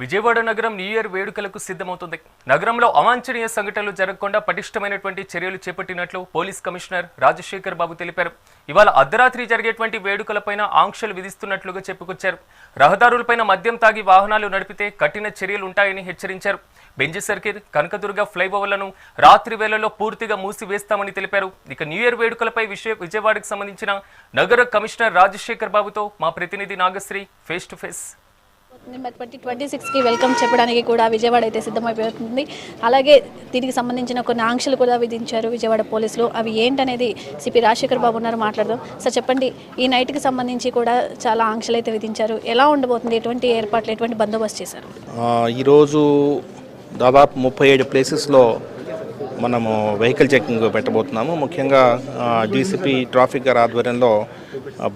విజయవాడ నగరం new year వేడుకలకు సిద్ధమవుతుంది. నగరంలో అవాంఛనీయ సంఘటనలు జరగకుండా పటిష్టమైనటువంటి చర్యలు చేపట్టినట్లు పోలీస్ కమిషనర్ రాజశేఖర్ బాబు తెలిపారు. ఇవాళ అర్ధరాత్రి జరిగేటువంటి వేడుకలపైన ఆంక్షలు విధిస్తున్నట్లుగా చెప్పుకొచ్చారు. రహదారులపైన మద్యం తాగి వాహనాలు నడిపితే కఠిన చర్యలు ఉంటాయని హెచ్చరించారు. బెంజి సర్కిల్, కనకదుర్గ ఫ్లైఓవర్లను రాత్రి వేళల్లో పూర్తిగా మూసివేస్తామని తెలిపారు. ఇక న్యూ ఇయర్ వేడుకలపై విజయవాడకు సంబంధించిన నగర కమిషనర్ రాజశేఖర్ బాబుతో మా ప్రతినిధి నాగశ్రీ ఫేస్ టు ఫేస్. 2026కి వెల్కమ్ చెప్పడానికి కూడా విజయవాడ అయితే సిద్ధమైపోతుంది. అలాగే దీనికి సంబంధించిన కొన్ని ఆంక్షలు కూడా విధించారు విజయవాడ పోలీసులు. అవి ఏంటనేది సిపి రాజశేఖర్ బాబు ఉన్నారు, మాట్లాడదాం. సార్ చెప్పండి, ఈ నైట్కి సంబంధించి కూడా చాలా ఆంక్షలు అయితే విధించారు. ఎలా ఉండబోతుంది, ఎటువంటి ఏర్పాట్లు, ఎటువంటి బందోబస్తు చేశారు? ఈరోజు దాదాపు 37 ప్లేసెస్లో మనము వెహికల్ చెకింగ్ పెట్టబోతున్నాము. ముఖ్యంగా డీసీపీ ట్రాఫిక్ గారి ఆధ్వర్యంలో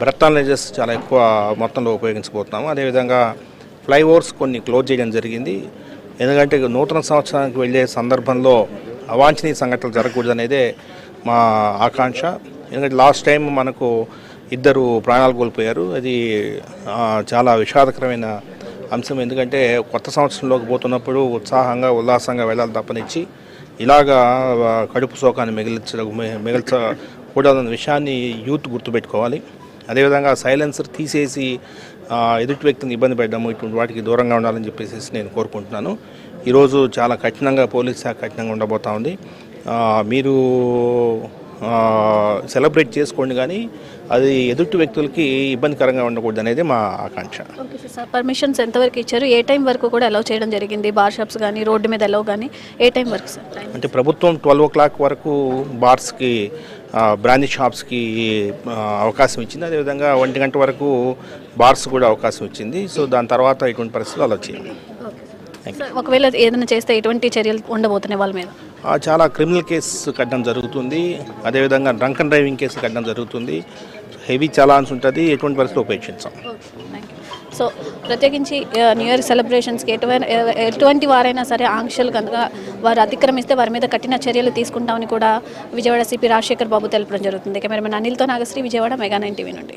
బ్రెత్ అనలైజర్స్ చాలా ఎక్కువ మొత్తంలో ఉపయోగించబోతున్నాము. అదేవిధంగా ఫ్లైఓవర్స్ కొన్ని క్లోజ్ చేయడం జరిగింది. ఎందుకంటే నూతన సంవత్సరానికి వెళ్ళే సందర్భంలో అవాంఛనీయ సంఘటనలు జరగకూడదు అనేదే మా ఆకాంక్ష. ఎందుకంటే లాస్ట్ టైం మనకు 2 ప్రాణాలు కోల్పోయారు. అది చాలా విషాదకరమైన అంశం. ఎందుకంటే కొత్త సంవత్సరంలోకి పోతున్నప్పుడు ఉత్సాహంగా ఉల్లాసంగా వెళ్ళాలి తప్పనిచ్చి ఇలాగా కడుపు శోకాన్ని మిగల్చకూడదన్న విషయాన్ని యూత్ గుర్తుపెట్టుకోవాలి. అదేవిధంగా సైలెన్సర్ తీసేసి ఎదుటి వ్యక్తిని ఇబ్బంది పెట్టడము, ఇటువంటి వాటికి దూరంగా ఉండాలని చెప్పేసి నేను కోరుకుంటున్నాను. ఈరోజు చాలా కఠినంగా పోలీస్ శాఖ కఠినంగా ఉండబోతా ఉంది. మీరు సెలబ్రేట్ చేసుకోండి, కానీ అది ఎదుటి వ్యక్తులకి ఇబ్బందికరంగా ఉండకూడదు అనేది మా ఆకాంక్ష. ఓకే సార్, పర్మిషన్స్ ఎంతవరకు ఇచ్చారు? ఏ టైం వరకు కూడా అలౌ చేయడం జరిగింది? బార్ షాప్స్ కానీ రోడ్డు మీద అలౌ కానీ ఏ టైం వరకు సార్? అంటే ప్రభుత్వం 12 o'clock వరకు బార్స్కి, బ్రాందీ షాప్స్కి అవకాశం ఇచ్చింది. అదేవిధంగా 1 గంట వరకు బార్స్ కూడా అవకాశం ఇచ్చింది. సో దాని తర్వాత ఇటువంటి పరిస్థితులు అలా చేయాలి. ఒకవేళ ఏదైనా చేస్తే ఎటువంటి చర్యలు ఉండబోతున్నాయి వాళ్ళ మీద? చాలా క్రిమినల్ కేసు కట్టడం జరుగుతుంది. అదేవిధంగా డ్రంక్ అండ్ డ్రైవింగ్ కేసు కట్టడం జరుగుతుంది. హెవీ చలాన్స్ ఉంటుంది. ఎటువంటి పరిస్థితులు ఉపేక్షించాం. సో ప్రత్యేకించి న్యూ ఇయర్ సెలబ్రేషన్స్కి ఎటువంటి వారైనా సరే ఆంక్షలు కనుక వారు అతిక్రమిస్తే వారి మీద కఠిన చర్యలు తీసుకుంటామని కూడా విజయవాడ సిపి రాజశేఖర్ బాబు తెలపడం జరుగుతుంది. కెమెరామెన్ అనిల్తో నాగశ్రీ, విజయవాడ మెగా 9 టీవీ నుండి.